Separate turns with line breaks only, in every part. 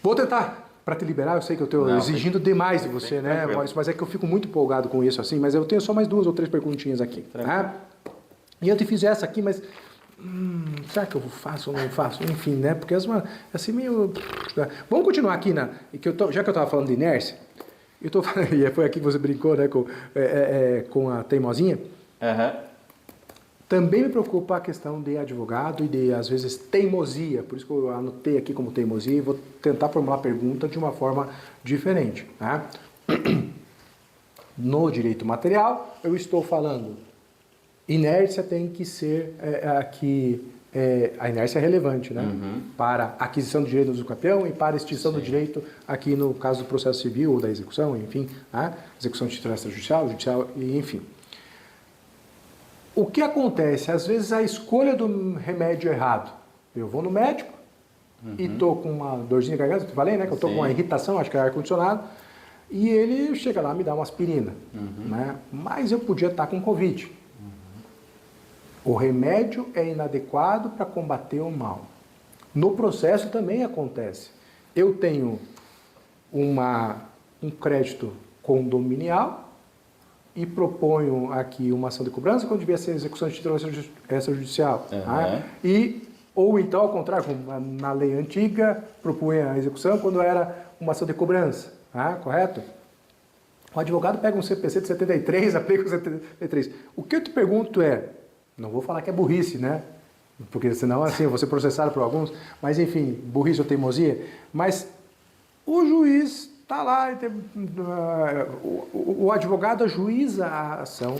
Vou tentar, para te liberar, eu sei que eu estou exigindo demais de você, né, Maurício, mas é que eu fico muito empolgado com isso, assim, mas eu tenho só mais 2 ou 3 perguntinhas aqui, tá? E eu te fiz essa aqui, mas será que eu faço ou não faço? Enfim, né, porque assim, meio... Vamos continuar aqui, já que eu estava falando de inércia, e foi aqui que você brincou, né, com a teimosinha. Também me preocupa a questão de advogado e de, às vezes, teimosia. Por isso que eu anotei aqui como teimosia e vou tentar formular a pergunta de uma forma diferente. Tá? No direito material, eu estou falando, inércia tem que ser a inércia é relevante, né? Para aquisição do direito do campeão e para extinção do direito aqui no caso do processo civil ou da execução, enfim, execução de título extrajudicial, judicial, enfim. O que acontece? Às vezes a escolha do remédio errado. Eu vou no médico e estou com uma dorzinha de garganta, eu falei, né? Que eu estou com uma irritação, acho que é ar-condicionado, e ele chega lá e me dá uma aspirina. Né? Mas eu podia estar com Covid. O remédio é inadequado para combater o mal. No processo também acontece. Eu tenho um crédito condominial, e proponho aqui uma ação de cobrança quando devia ser execução de título extrajudicial. Ou então, ao contrário, na lei antiga, propunha a execução quando era uma ação de cobrança. Correto? O advogado pega um CPC de 73, aplica o 73. O que eu te pergunto não vou falar que é burrice, né? Porque senão, assim, eu vou ser processado por alguns, mas enfim, burrice ou teimosia, mas o juiz está lá, o advogado ajuiza a ação,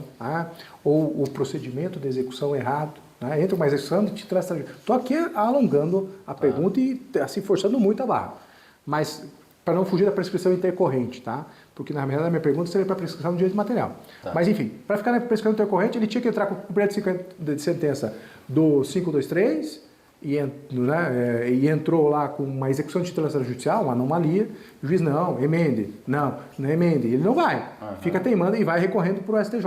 ou o procedimento de execução errado, entra uma execução de título extrajudicial. Estou aqui alongando a pergunta e assim forçando muito a barra, mas para não fugir da prescrição intercorrente, tá? Porque na verdade a minha pergunta seria para a prescrição do direito material. Mas enfim, para ficar na prescrição intercorrente, ele tinha que entrar com o cumprimento de sentença do 523, e entrou lá com uma execução de título extrajudicial, uma anomalia, o juiz, não emende, não emende, ele não vai, fica teimando e vai recorrendo para o STJ.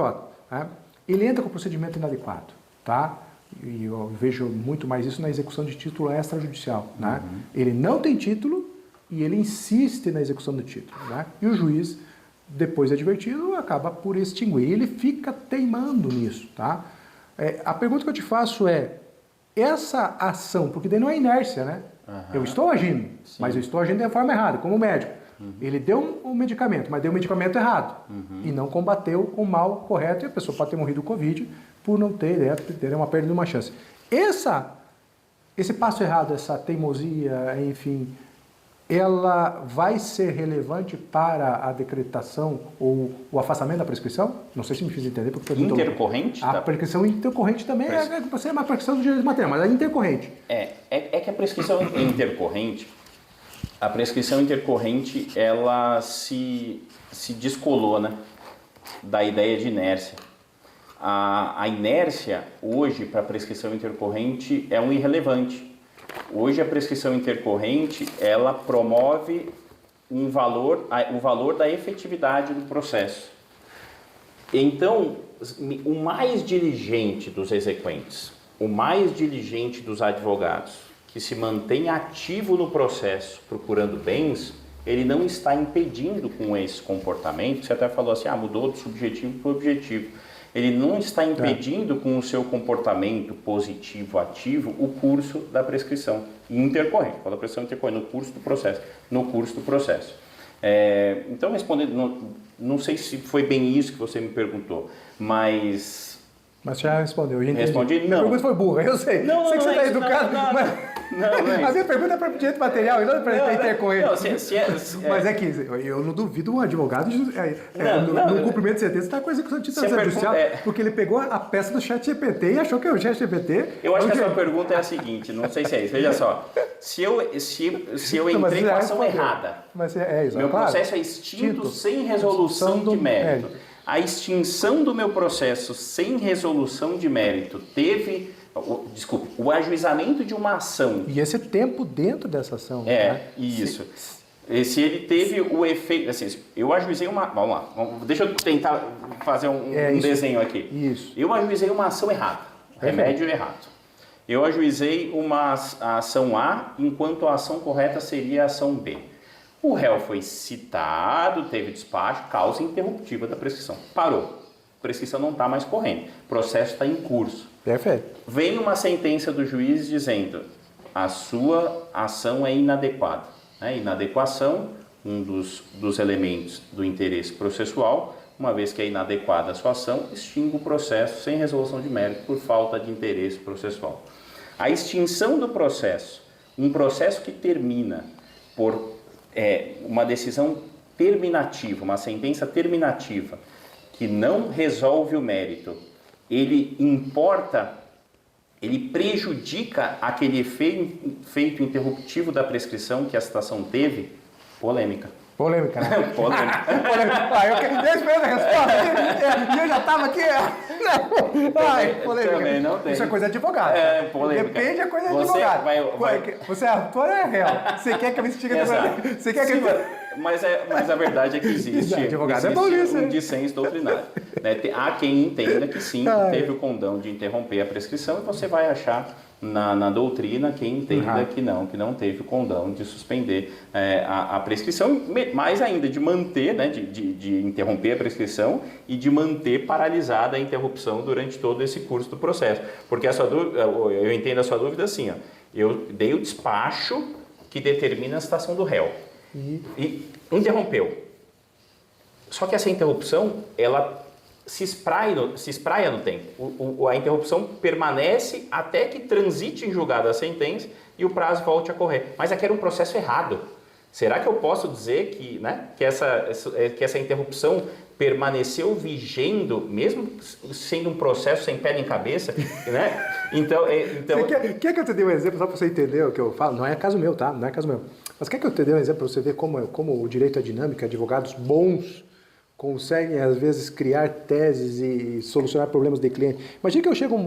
Ele entra com o procedimento inadequado, tá? E eu vejo muito mais isso na execução de título extrajudicial. Ele não tem título e ele insiste na execução do título. E o juiz, depois de advertido, acaba por extinguir. Ele fica teimando nisso. Tá? A pergunta que eu te faço essa ação, porque daí não é inércia, né? Eu estou agindo, mas eu estou agindo de forma errada, como médico. Ele deu um medicamento, mas deu um medicamento errado. E não combateu o mal correto, e a pessoa pode ter morrido do Covid por não ter uma perda de uma chance. Esse passo errado, essa teimosia, enfim, ela vai ser relevante para a decretação ou o afastamento da prescrição? Não sei se me fiz entender. Porque
intercorrente?
A prescrição intercorrente também é uma prescrição do direito material, mas a intercorrente.
É que a prescrição intercorrente, ela se descolou, né, da ideia de inércia. A inércia, hoje, para a prescrição intercorrente, é um irrelevante. Hoje a prescrição intercorrente, ela promove o valor da efetividade do processo. Então, o mais diligente dos exequentes, o mais diligente dos advogados, que se mantém ativo no processo procurando bens, ele não está impedindo com esse comportamento, você até falou assim, mudou do subjetivo para o objetivo. Ele não está impedindo com o seu comportamento positivo, ativo, o curso da prescrição intercorrente. Fala prescrição intercorrente, no curso do processo. Então, respondendo, não sei se foi bem isso que você me perguntou, mas...
Mas já respondeu, eu
respondi, não.
A pergunta foi burra, eu sei.
Não,
sei que você está educado,
não,
mas...
Não é
a minha pergunta é para o direito material e não para intercorrente. Mas é que eu não duvido um advogado no cumprimento de sentença está com a execução de título extrajudicial, porque ele pegou a peça do ChatGPT e achou que o ChatGPT...
Eu acho que a sua pergunta é a seguinte, não sei se é isso, veja só, se eu entrei com a ação errada, meu processo é extinto sem resolução de mérito. A extinção do meu processo sem resolução de mérito teve... o ajuizamento de uma ação.
E esse tempo dentro dessa ação.
Isso. Se ele teve o efeito... Assim, eu ajuizei uma... Vamos lá. Deixa eu tentar fazer um desenho aqui.
Isso.
Eu ajuizei uma ação errada. Remédio errado. eu ajuizei a ação A, enquanto a ação correta seria a ação B. O réu foi citado, teve despacho, causa interruptiva da prescrição. Parou. A prescrição não está mais correndo. O processo está em curso.
Perfeito.
Vem uma sentença do juiz dizendo a sua ação é inadequada. Inadequação, um dos elementos do interesse processual, uma vez que é inadequada a sua ação, extingue o processo sem resolução de mérito por falta de interesse processual. A extinção do processo, um processo que termina por uma decisão terminativa, uma sentença terminativa, que não resolve o mérito, ele prejudica aquele efeito interruptivo da prescrição que a citação teve, polêmica.
Polêmica, né?
Polêmica.
Eu esperando a resposta e eu já estava aqui. Polêmica.
Também não tem.
Isso é coisa de advogado.
Polêmica.
Depende da coisa de advogado. Você é ator ou é réu? Você quer que eu me estigue de Você quer que
mas a verdade é que existe um dissenso doutrinário. Há quem entenda que sim, teve o condão de interromper a prescrição, e você vai achar na doutrina quem entenda que não teve o condão de suspender a prescrição, mais ainda de manter, de interromper a prescrição e de manter paralisada a interrupção durante todo esse curso do processo. Porque eu entendo a sua dúvida assim, eu dei o despacho que determina a citação do réu. E interrompeu. Só que essa interrupção, ela se espraia no tempo. A interrupção permanece até que transite em julgado a sentença e o prazo volte a correr. Mas aqui era um processo errado. Será que eu posso dizer que essa interrupção permaneceu vigendo, mesmo sendo um processo sem pé nem cabeça? Então...
Quer que eu te dê um exemplo, só para você entender o que eu falo? Não é caso meu, tá? Não é caso meu. Mas quer que eu te dê um exemplo para você ver como o direito é dinâmico, advogados bons conseguem, às vezes, criar teses e solucionar problemas de cliente. Imagina que eu chego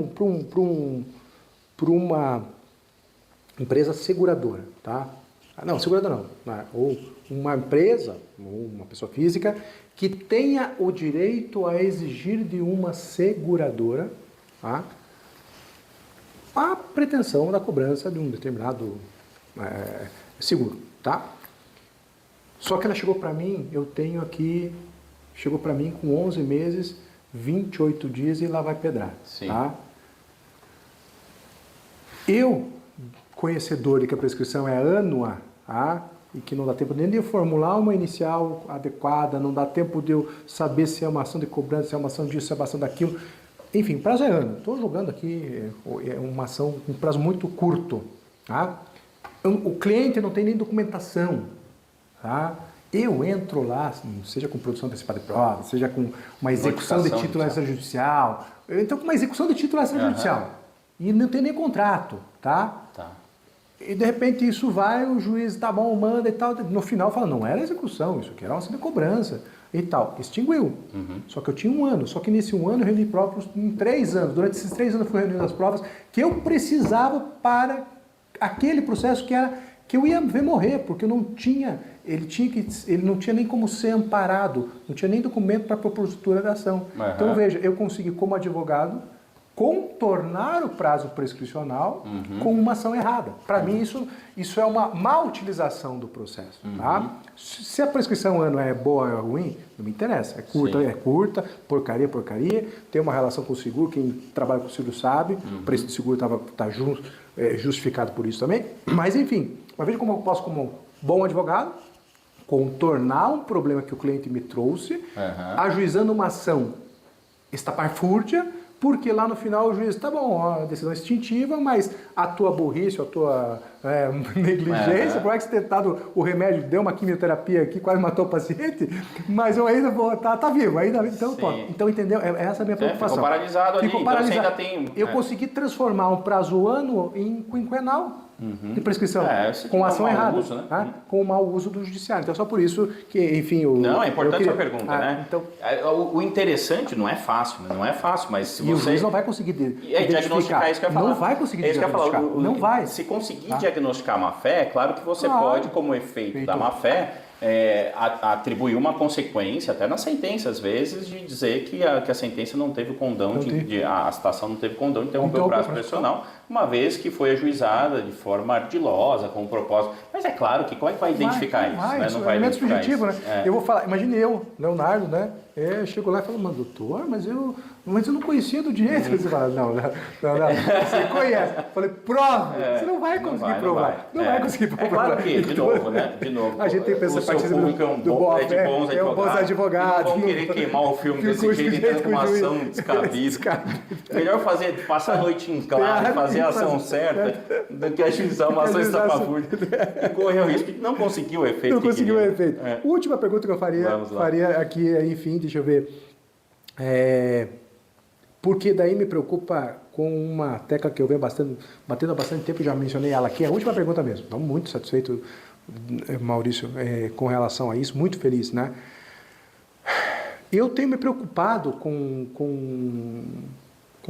para uma empresa seguradora, tá? Não, seguradora não. Ou uma empresa, ou uma pessoa física, que tenha o direito a exigir de uma seguradora, tá, a pretensão da cobrança de um determinado seguro, tá? Só que ela chegou para mim, chegou para mim com 11 meses, 28 dias e lá vai pedrar.
Sim.
Tá? Eu, conhecedor de que a prescrição é anua, tá? E que não dá tempo nem de formular uma inicial adequada, não dá tempo de eu saber se é uma ação de cobrança, se é uma ação disso, se é uma ação daquilo. Enfim, prazo é ano. Estou jogando aqui uma ação com um prazo muito curto. Tá? O cliente não tem nem documentação. Tá? Eu entro lá, seja com produção antecipada de prova, seja com uma execução de título extrajudicial. Eu entro com uma execução de título extrajudicial. E não tem nem contrato. Tá? E de repente isso vai, o juiz, tá bom, manda e tal. No final fala, não era execução, isso aqui era uma ação de cobrança e tal. Extinguiu. Só que eu tinha 1 ano. Só que nesse 1 ano eu reuni provas em 3 anos. Durante esses 3 anos eu fui reunindo as provas que eu precisava para aquele processo que eu ia ver morrer, porque eu não tinha, ele não tinha nem como ser amparado, não tinha nem documento para propositura da ação. Então veja, eu consegui como advogado contornar o prazo prescricional com uma ação errada. Para mim, isso é uma má utilização do processo. Tá? Se a prescrição ano é boa ou é ruim, não me interessa. É curta, porcaria, tem uma relação com o seguro, quem trabalha com o seguro sabe, o preço do seguro está justificado por isso também. Mas, enfim, uma vez como eu posso, como bom advogado, contornar um problema que o cliente me trouxe, ajuizando uma ação estapafúrdia, porque lá no final o juiz, tá bom, a decisão é extintiva, mas a tua burrice, a tua negligência, por que você ter dado o remédio, deu uma quimioterapia aqui, quase matou o paciente, mas eu ainda vou, tá vivo, ainda, então entendeu? Essa é a minha preocupação.
Ficou paralisado ali, então você ainda tem...
Eu consegui transformar um prazo ano em quinquenal de prescrição, com ação errada, uso, né? Com o mau uso do judiciário. Então, só por isso que, enfim...
Não, é importante a pergunta, né? Então, o interessante não é fácil, mas se você...
E o juiz não vai conseguir
diagnosticar, isso que eu ia falar.
Não vai conseguir diagnosticar. Não vai.
Se conseguir diagnosticar má-fé, é claro que você pode, como efeito da má-fé, atribuir uma consequência, até na sentença, às vezes, de dizer que a sentença não teve o condão, a citação não teve condão de interromper o prazo prescricional, uma vez que foi ajuizada de forma ardilosa, com um propósito. Mas é claro que como é que vai identificar isso? Né? Não vai identificar
subjetivo,
isso.
Né? Eu vou falar, imagine eu, Leonardo, né? Chego lá e falo, mas doutor, mas eu não conhecia do direito. Você fala, não, você conhece. Eu falei, prova! Você não vai conseguir provar. Não vai conseguir provar.
É claro que, de novo, né? De novo,
a gente tem que pensar
o seu público é de bons advogados. Não vão querer queimar o filme desse jeito, entrando uma ação descabida. Melhor passar a noite em claro, fazer a ação certa, do que ajuizar uma ação estapafúrdia e correr o risco de não conseguir o efeito.
Não conseguiu o efeito. Última pergunta que eu faria aqui, enfim, deixa eu ver. Porque daí me preocupa com uma tecla que eu venho batendo há bastante tempo, já mencionei ela aqui, é a última pergunta mesmo. Estou muito satisfeito, Maurício, com relação a isso, muito feliz, né? Eu tenho me preocupado com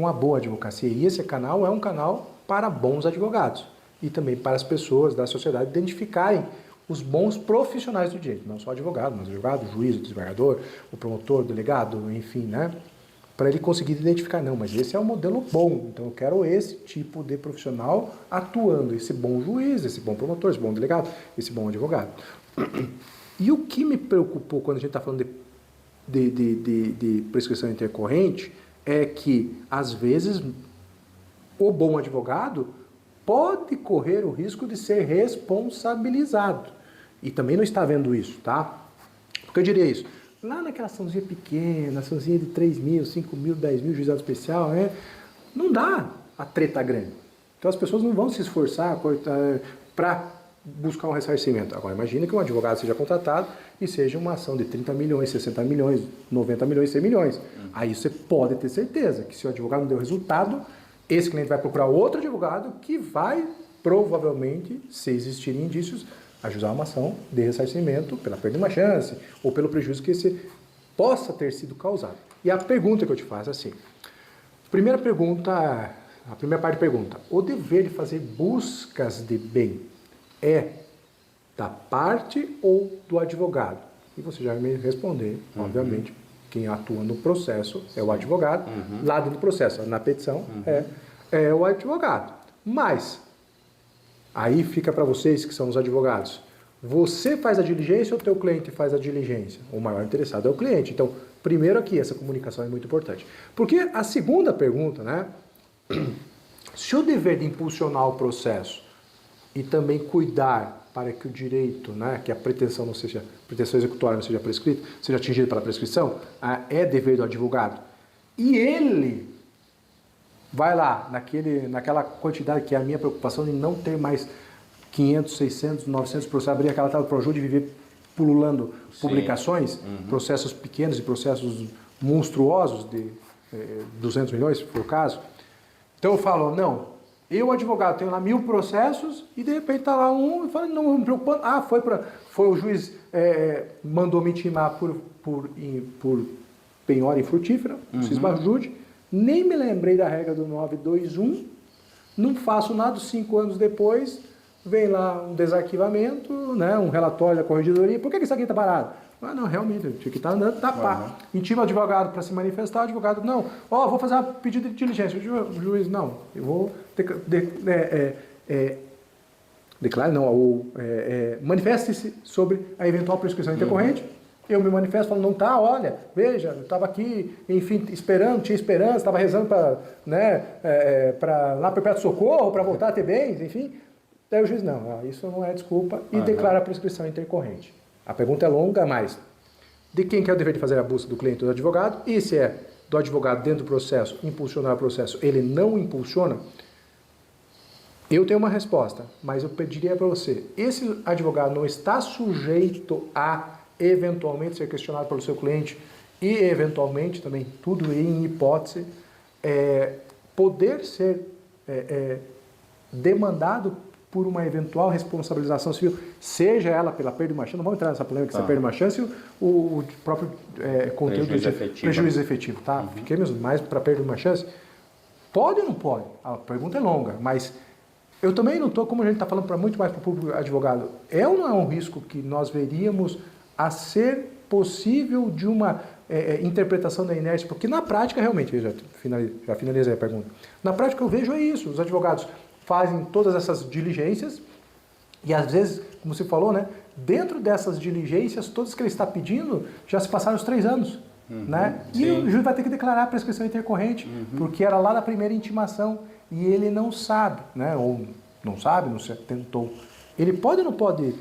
a boa advocacia, e esse canal é um canal para bons advogados e também para as pessoas da sociedade identificarem os bons profissionais do direito, não só advogado, mas advogado, juiz, o desembargador, o promotor, o delegado, enfim, né? Para ele conseguir identificar, não, mas esse é um modelo bom, então eu quero esse tipo de profissional atuando, esse bom juiz, esse bom promotor, esse bom delegado, esse bom advogado. E o que me preocupou quando a gente está falando de prescrição intercorrente é que, às vezes, o bom advogado pode correr o risco de ser responsabilizado. E também não está vendo isso, tá? Porque eu diria isso. Lá naquela açãozinha pequena, açãozinha de 3 mil, 5 mil, 10 mil, juizado especial, não dá a treta grande. Então as pessoas não vão se esforçar para buscar um ressarcimento. Agora imagine que um advogado seja contratado e seja uma ação de 30 milhões, 60 milhões, 90 milhões, 100 milhões. Aí você pode ter certeza que se o advogado não deu resultado, esse cliente vai procurar outro advogado que vai, provavelmente, se existirem indícios, ajuizar uma ação de ressarcimento pela perda de uma chance ou pelo prejuízo que esse possa ter sido causado. E a pergunta que eu te faço é assim. A primeira parte pergunta, o dever de fazer buscas de bem é da parte ou do advogado? E você já vai me responder, obviamente, quem atua no processo é o advogado, lá dentro do processo, na petição, é o advogado. Mas, aí fica para vocês que são os advogados, você faz a diligência ou o teu cliente faz a diligência? O maior interessado é o cliente. Então, primeiro aqui, essa comunicação é muito importante. Porque a segunda pergunta, né? Se o dever de impulsionar o processo e também cuidar para que o direito, né, que a pretensão executória não seja prescrita, seja atingida pela prescrição, é dever do advogado. E ele vai lá, naquela quantidade que é a minha preocupação de não ter mais 500, 600, 900 processos, abrir aquela tela do Projude e viver pululando publicações, processos pequenos e processos monstruosos de 200 milhões, se for o caso. Então eu falo, não, eu, advogado, tenho lá 1000 processos e de repente está lá um e fala, não me preocupando. Foi o juiz mandou me intimar por penhora infrutífera, cismajude, nem me lembrei da regra do 921, não faço nada, 5 anos depois, vem lá um desarquivamento, né, um relatório da corregedoria, por que isso aqui está parado? Não, realmente, tinha que estar andando, tá pá. Intima o advogado para se manifestar, o advogado, não, vou fazer um pedido de diligência. O juiz, não, eu vou declarar, não, manifeste-se sobre a eventual prescrição intercorrente. Eu me manifesto, falo, não tá, olha, veja, eu estava aqui, enfim, tinha esperança, estava rezando para lá perpétuo socorro, para voltar a ter bens, enfim. Daí o juiz, não, isso não é desculpa, e declara a prescrição intercorrente. A pergunta é longa, mas de quem que é o dever de fazer a busca, do cliente ou do advogado? E se é do advogado dentro do processo, impulsionar o processo, ele não impulsiona? Eu tenho uma resposta, mas eu pediria para você, esse advogado não está sujeito a eventualmente ser questionado pelo seu cliente e eventualmente também, tudo em hipótese, poder ser demandado por uma eventual responsabilização civil, seja ela pela perda de uma chance, não vamos entrar nessa polêmica se é perda de uma chance, o próprio conteúdo prejuízo efetivo, tá? Fiquemos mais para perda de uma chance. Pode ou não pode? A pergunta é longa, mas Eu também não estou, como a gente está falando para muito mais para o público advogado, é ou não é um risco que nós veríamos a ser possível de uma interpretação da inércia? Porque na prática, realmente, já finalizei a pergunta, na prática eu vejo é isso, os advogados fazem todas essas diligências e às vezes, como você falou, né, dentro dessas diligências, todas que ele está pedindo, já se passaram os 3 anos. Né? E o juiz vai ter que declarar a prescrição intercorrente, porque era lá na primeira intimação e ele não sabe, né? Ou não sabe, não se tentou. Ele pode ou não pode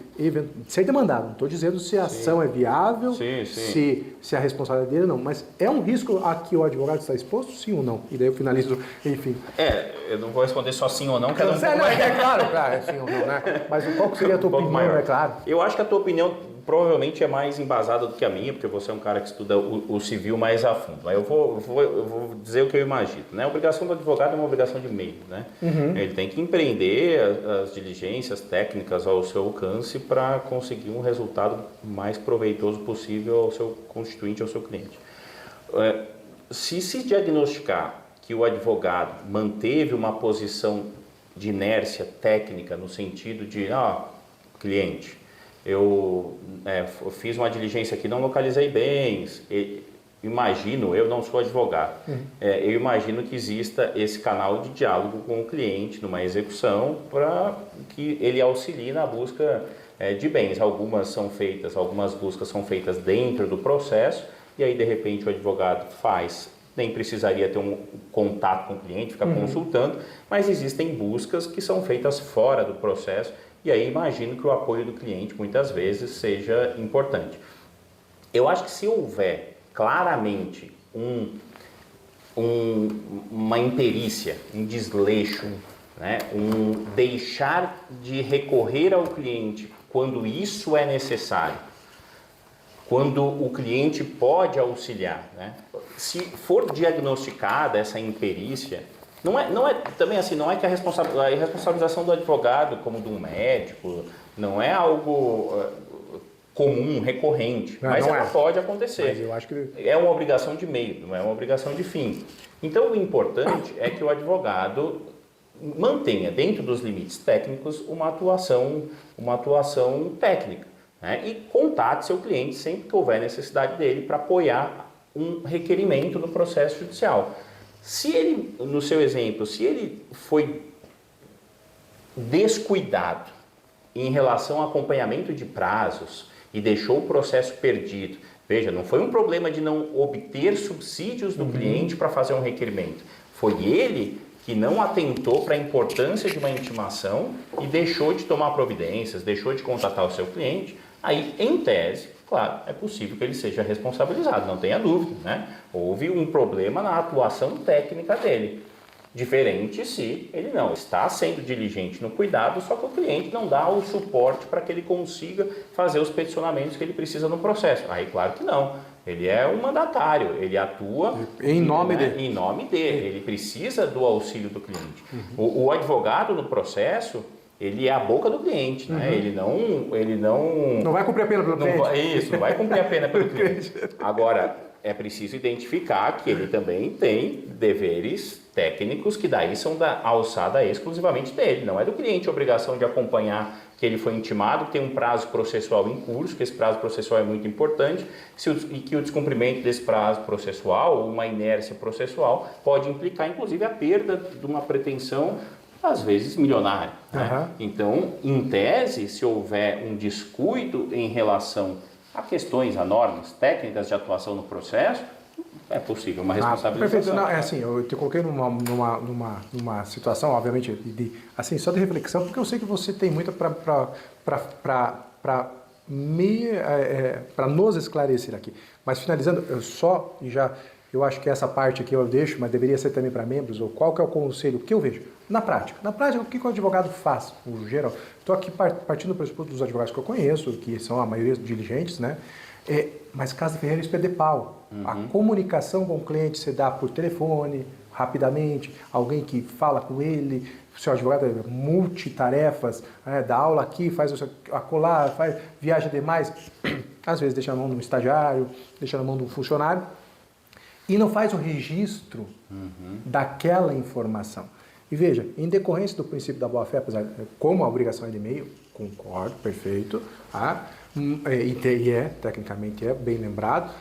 ser demandado? Não estou dizendo se a ação é viável, se a responsabilidade dele ou não, mas é um risco a que o advogado está exposto, sim ou não? E daí eu finalizo, enfim.
Eu não vou responder só sim ou não, cada um
claro, é sim ou não, né? Mas qual seria a tua opinião, é claro?
Eu acho que a tua opinião provavelmente é mais embasada do que a minha, porque você é um cara que estuda o civil mais a fundo. Mas eu vou dizer o que eu imagino, né? A obrigação do advogado é uma obrigação de meio, né? Ele tem que empreender as diligências técnicas ao seu alcance para conseguir um resultado mais proveitoso possível ao seu constituinte, ao seu cliente. Se diagnosticar que o advogado manteve uma posição de inércia técnica no sentido de, cliente, eu fiz uma diligência aqui, não localizei bens, imagino, eu não sou advogado, eu imagino que exista esse canal de diálogo com o cliente numa execução para que ele auxilie na busca de bens. Algumas buscas são feitas dentro do processo e aí de repente o advogado nem precisaria ter um contato com o cliente, ficar consultando, mas existem buscas que são feitas fora do processo. E aí imagino que o apoio do cliente muitas vezes seja importante. Eu acho que se houver claramente uma imperícia, um desleixo, né, um deixar de recorrer ao cliente quando isso é necessário, quando o cliente pode auxiliar, né? Se for diagnosticada essa imperícia, não é também assim, não é que a responsabilização do advogado, como de um médico, não é algo comum, recorrente, mas ela pode acontecer.
Mas eu acho que
é uma obrigação de meio, não é uma obrigação de fim. Então o importante é que o advogado mantenha dentro dos limites técnicos uma atuação técnica, né? E contate seu cliente sempre que houver necessidade dele para apoiar um requerimento no processo judicial. Se ele, no seu exemplo, se ele foi descuidado em relação ao acompanhamento de prazos e deixou o processo perdido, veja, não foi um problema de não obter subsídios do cliente para fazer um requerimento, foi ele que não atentou para a importância de uma intimação e deixou de tomar providências, deixou de contatar o seu cliente, aí, em tese, claro, é possível que ele seja responsabilizado, não tenha dúvida, né? Houve um problema na atuação técnica dele. Diferente se ele não está sendo diligente no cuidado, só que o cliente não dá o suporte para que ele consiga fazer os peticionamentos que ele precisa no processo. Aí, claro que não. Ele é um mandatário, ele atua
em nome dele.
Em nome dele. Ele precisa do auxílio do cliente. O advogado no processo, ele é a boca do cliente, né? Ele não
vai cumprir a pena pelo cliente.
Isso, não vai cumprir a pena pelo cliente. Agora, é preciso identificar que ele também tem deveres técnicos que daí são da alçada exclusivamente dele. Não é do cliente a obrigação de acompanhar que ele foi intimado, que tem um prazo processual em curso, que esse prazo processual é muito importante, e que o descumprimento desse prazo processual, ou uma inércia processual, pode implicar inclusive a perda de uma pretensão, às vezes milionária, né? Então, em tese, se houver um descuido em relação a questões, a normas técnicas de atuação no processo, é possível uma responsabilização.
Perfeito. Não, assim, eu te coloquei numa situação, obviamente, assim, só de reflexão, porque eu sei que você tem muito para nos esclarecer aqui. Mas finalizando, eu acho que essa parte aqui eu deixo, mas deveria ser também para membros, ou qual que é o conselho que eu vejo? Na prática, o que o advogado faz, o geral? Estou aqui partindo do pressuposto dos advogados que eu conheço, que são a maioria diligentes, né? Mas Casa Ferreira, isso é de pau. A comunicação com o cliente se dá por telefone, rapidamente, alguém que fala com ele, o seu advogado é multitarefas, dá aula aqui, faz acolá, viaja demais, às vezes deixa na mão de um estagiário, deixa na mão de um funcionário, e não faz o registro daquela informação. E veja, em decorrência do princípio da boa-fé, apesar como a obrigação é de meio, concordo, perfeito, tá? Tecnicamente bem lembrado,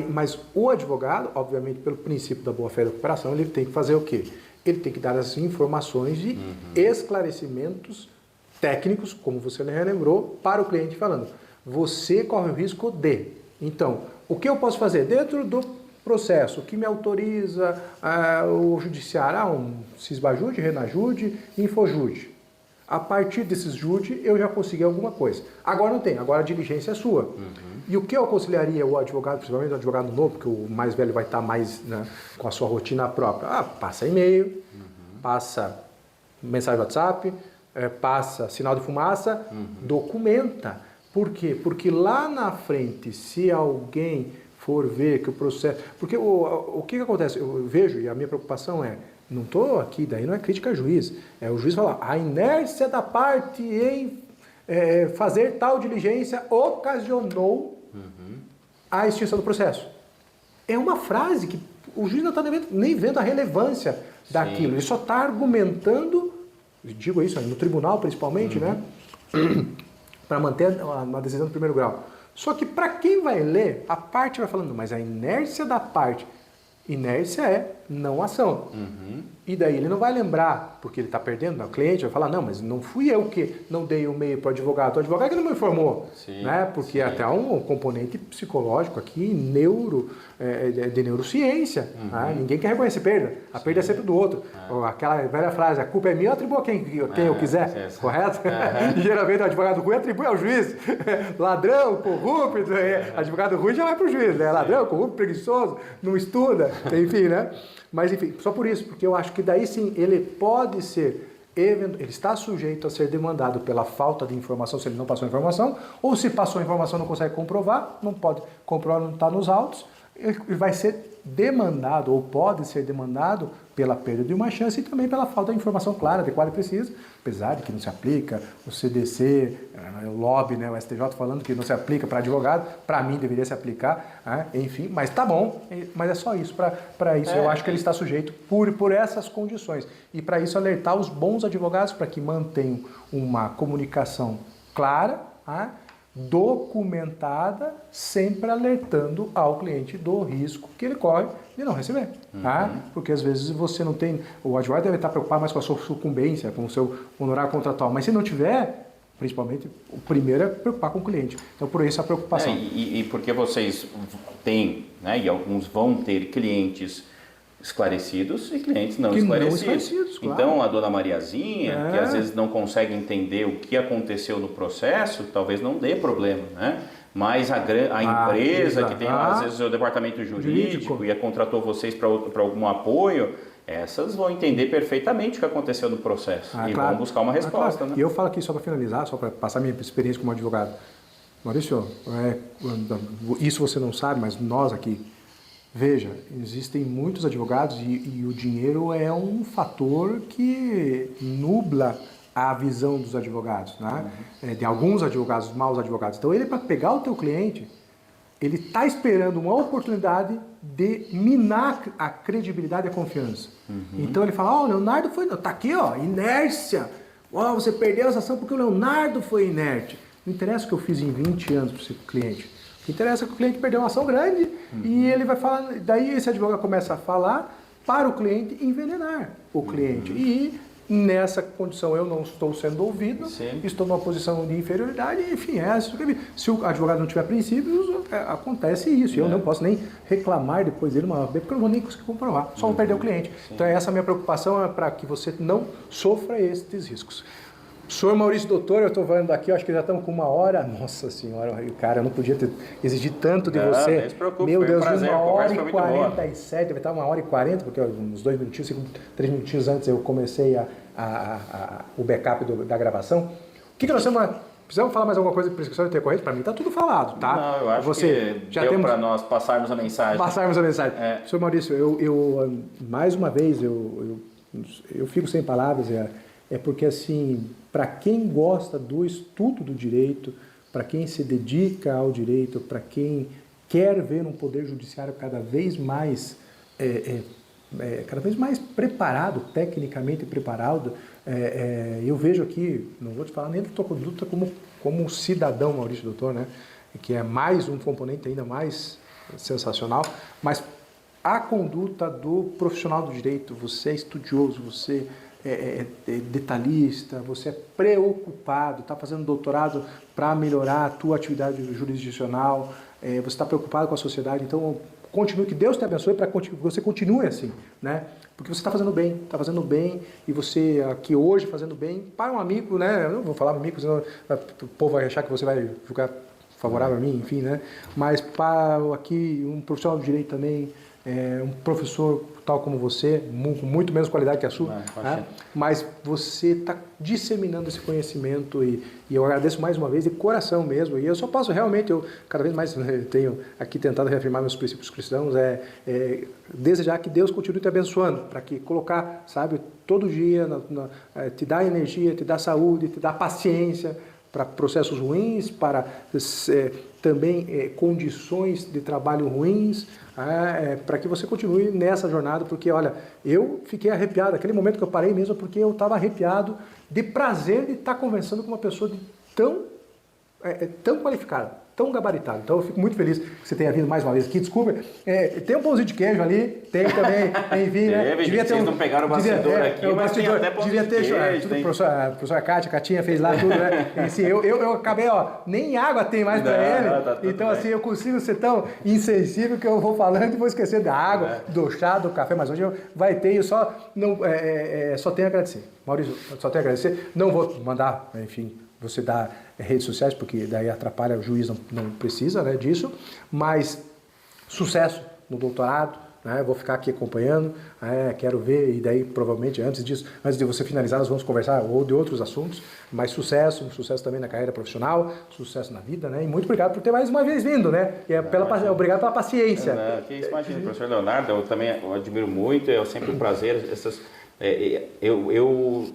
mas o advogado, obviamente, pelo princípio da boa-fé da cooperação, ele tem que fazer o quê? Ele tem que dar as informações de esclarecimentos técnicos, como você lembrou, para o cliente falando, você corre o risco de. Então, o que eu posso fazer? Dentro do processo, o que me autoriza o judiciário? Um Cisbajude, Renajude, Infojude. A partir desses JUDE, eu já consegui alguma coisa. Agora não tem, agora a diligência é sua. E o que eu aconselharia o advogado, principalmente o advogado novo, porque o mais velho vai estar mais, né, com a sua rotina própria? Passa e-mail, passa mensagem WhatsApp, passa sinal de fumaça, documenta. Por quê? Porque lá na frente, se alguém for ver que o processo... Porque o que acontece? Eu vejo, e a minha preocupação é, não estou aqui, daí não é crítica a juiz, é o juiz falar, a inércia da parte em fazer tal diligência ocasionou a extinção do processo. É uma frase que o juiz não está nem vendo a relevância daquilo, ele só está argumentando, digo isso no tribunal principalmente, né, para manter uma decisão do primeiro grau. Só que para quem vai ler, a parte vai falando, mas a inércia da parte... Inércia é não ação. E daí ele não vai lembrar, porque ele está perdendo, o cliente vai falar, não, mas não fui eu que não dei o e-mail para o advogado é que não me informou. Né? Porque até um componente psicológico aqui, de neurociência. Né? Ninguém quer reconhecer perda. A perda é sempre do outro. Aquela velha frase, a culpa é minha, eu atribuo a quem eu quiser. Correto? E geralmente o advogado ruim atribui ao juiz. Ladrão, corrupto, advogado ruim já vai para o juiz. Né? Ladrão, corrupto, preguiçoso, não estuda. Enfim, né? Mas enfim, só por isso, porque eu acho que daí sim ele pode ser, ele está sujeito a ser demandado pela falta de informação, se ele não passou informação, ou se passou informação e não consegue comprovar, não pode comprovar, não está nos autos, e vai ser demandado, ou pode ser demandado pela perda de uma chance e também pela falta de informação clara, adequada e precisa, apesar de que não se aplica, o CDC, o lobby, né, o STJ falando que não se aplica para advogado, para mim deveria se aplicar, enfim, mas tá bom, mas é só isso, para isso eu acho que ele está sujeito por essas condições, e para isso alertar os bons advogados para que mantenham uma comunicação clara, documentada, sempre alertando ao cliente do risco que ele corre de não receber. Porque às vezes você não tem... O advogado deve estar preocupado mais com a sua sucumbência, com o seu honorário contratual, mas se não tiver, principalmente, o primeiro é preocupar com o cliente. Então, por isso a preocupação.
E porque vocês têm, né, e alguns vão ter clientes esclarecidos e clientes não esclarecidos.
Claro.
Então, a dona Mariazinha, que às vezes não consegue entender o que aconteceu no processo, talvez não dê problema, né? Mas a empresa que tem, às vezes, o departamento jurídico e contratou vocês para algum apoio, essas vão entender perfeitamente o que aconteceu no processo e vão buscar uma resposta.
Claro.
Né?
E eu falo aqui, só para finalizar, só para passar minha experiência como advogado. Maurício, isso você não sabe, mas nós aqui, veja, existem muitos advogados e o dinheiro é um fator que nubla a visão dos advogados, né? De alguns advogados, maus advogados. Então ele, para pegar o teu cliente, ele está esperando uma oportunidade de minar a credibilidade e a confiança. Então ele fala, o Leonardo foi... Tá aqui, inércia. Você perdeu essa ação porque o Leonardo foi inerte. Não interessa o que eu fiz em 20 anos para o seu cliente. O que interessa é que o cliente perdeu uma ação grande e ele vai falar, daí esse advogado começa a falar para o cliente envenenar o cliente. E nessa condição eu não estou sendo ouvido, estou numa posição de inferioridade, enfim, se o advogado não tiver princípios, acontece isso. Eu não posso nem reclamar depois dele uma vez, porque eu não vou nem conseguir comprovar, só vou perder o cliente. Então essa é a minha preocupação, é para que você não sofra estes riscos. Senhor Maurício Doutor, eu estou vendo aqui, acho que já estamos com 1 hora. Nossa Senhora, cara, eu não podia exigir tanto de você.
Não se preocupe,
meu Deus,
prazer,
1h47, vai estar 1h40, porque uns 2 minutinhos, 3 minutinhos antes eu comecei o backup da gravação. O que nós precisamos falar mais alguma coisa de prescrição intercorrente? Para mim está tudo falado, tá?
Não, eu acho que já deu para nós passarmos a mensagem. Senhor Maurício, eu mais uma vez, eu fico sem palavras, é porque assim, para quem gosta do estudo do direito, para quem se dedica ao direito, para quem quer ver um poder judiciário cada vez mais
cada vez mais preparado, tecnicamente preparado. Eu vejo aqui, não vou te falar nem da tua conduta como cidadão, Maurício Doutor, né? Que é mais um componente ainda mais sensacional, mas a conduta do profissional do direito, você é estudioso, você é detalhista, você é preocupado, está fazendo doutorado para melhorar a tua atividade jurisdicional, você está preocupado com a sociedade, então continue, que Deus te abençoe para que você continue assim, né? Porque você está fazendo bem, e você aqui hoje fazendo bem para um amigo, né? Eu não vou falar amigo, senão o povo vai achar que você vai julgar favorável a mim, enfim, né? Mas para aqui um profissional do direito também, um professor tal como você, com muito menos qualidade que a sua, né? Mas você está disseminando esse conhecimento e eu agradeço mais uma vez de coração mesmo, e eu só posso realmente, eu cada vez mais tenho aqui tentado reafirmar meus princípios cristãos, desejar que Deus continue te abençoando, para que colocar, sabe, todo dia, te dá energia, te dá saúde, te dá paciência, para processos ruins, para também condições de trabalho ruins, para que você continue nessa jornada, porque, olha, eu fiquei arrepiado, aquele momento que eu parei mesmo, porque eu estava arrepiado de prazer de estar conversando com uma pessoa tão qualificada, tão gabaritada. Então eu fico muito feliz que você tenha vindo mais uma vez aqui. Desculpa, tem um pãozinho de queijo ali, tem também, enfim, né?
Vocês não pegaram o bastidor aqui, mas tem até pãozinho de queijo.
Tudo, a professora Catinha fez lá tudo, né? E, assim, eu acabei, nem água tem mais para ele. Então, assim, eu consigo ser tão insensível que eu vou falando e vou esquecer da água, do chá, do café, mas hoje vai ter, e eu só tenho a agradecer. Maurício, só tenho a agradecer. Não vou mandar, enfim, você dá redes sociais, porque daí atrapalha, o juiz não precisa, né, disso, mas sucesso no doutorado, né, vou ficar aqui acompanhando, quero ver, e daí provavelmente antes de você finalizar, nós vamos conversar ou de outros assuntos, mas sucesso também na carreira profissional, sucesso na vida, né, e muito obrigado por ter mais uma vez vindo, né, obrigado pela paciência.
Que isso, imagina, professor Leonardo, eu também admiro muito, é sempre um prazer, eu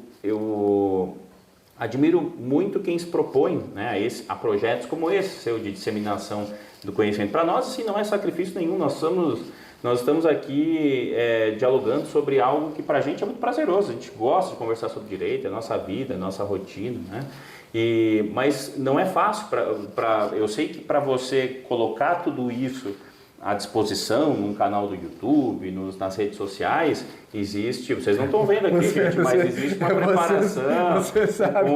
admiro muito quem se propõe, né, a projetos como esse seu de disseminação do conhecimento. Para nós, assim, não é sacrifício nenhum, nós estamos aqui dialogando sobre algo que para a gente é muito prazeroso, a gente gosta de conversar sobre direito, a nossa vida, a nossa rotina, né? Mas não é fácil, eu sei que para você colocar tudo isso à disposição num canal do YouTube, nas redes sociais, vocês não estão vendo aqui, gente, mas existe uma preparação,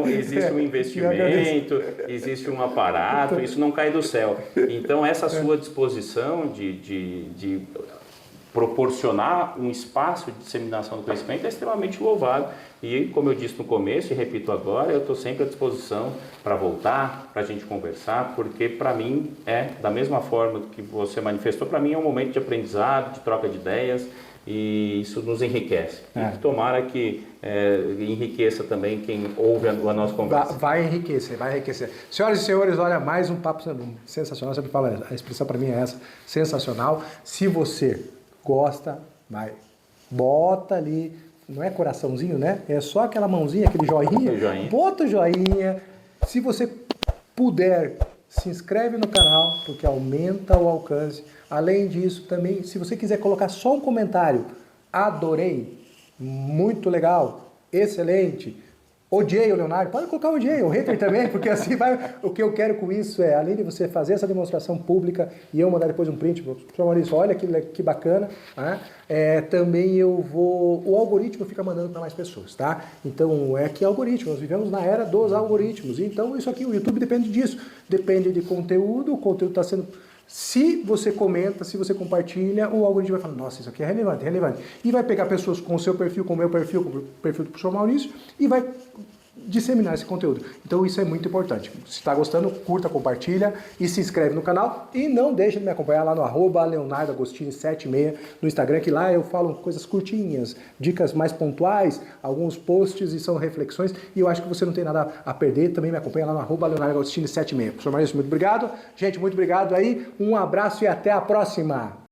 existe um investimento, existe um aparato, isso não cai do céu. Então, essa sua disposição de proporcionar um espaço de disseminação do conhecimento é extremamente louvável. E, como eu disse no começo e repito agora, eu estou sempre à disposição para voltar, para a gente conversar, porque para mim da mesma forma que você manifestou, para mim é um momento de aprendizado, de troca de ideias, e isso nos enriquece. E tomara que enriqueça também quem ouve a nossa conversa.
Vai enriquecer. Senhoras e senhores, olha, mais um papo sensacional, eu sempre falo, a expressão para mim é essa, sensacional. Se você gosta, bota ali, não é coraçãozinho, né? É só aquela mãozinha, aquele joinha. Bota o joinha. Se você puder, se inscreve no canal, porque aumenta o alcance. Além disso, também, se você quiser colocar só um comentário, adorei, muito legal, excelente, odiei o Leonardo, pode colocar odiei, o hater também, porque assim o que eu quero com isso além de você fazer essa demonstração pública e eu mandar depois um print, professor Maurício, olha que bacana, né? Também o algoritmo fica mandando para mais pessoas, tá? Então, que algoritmo, nós vivemos na era dos algoritmos, então isso aqui, o YouTube depende disso, depende de conteúdo, o conteúdo está sendo... Se você comenta, se você compartilha, o algoritmo vai falar, nossa, isso aqui é relevante. E vai pegar pessoas com o seu perfil, com o meu perfil, com o perfil do professor Maurício, e vai disseminar esse conteúdo. Então isso é muito importante. Se está gostando, curta, compartilha e se inscreve no canal. E não deixe de me acompanhar lá no @LeonardoAgostini76 no Instagram, que lá eu falo coisas curtinhas, dicas mais pontuais, alguns posts e são reflexões. E eu acho que você não tem nada a perder. Também me acompanha lá no @LeonardoAgostini76. Professor Maurício, muito obrigado. Gente, muito obrigado aí. Um abraço e até a próxima.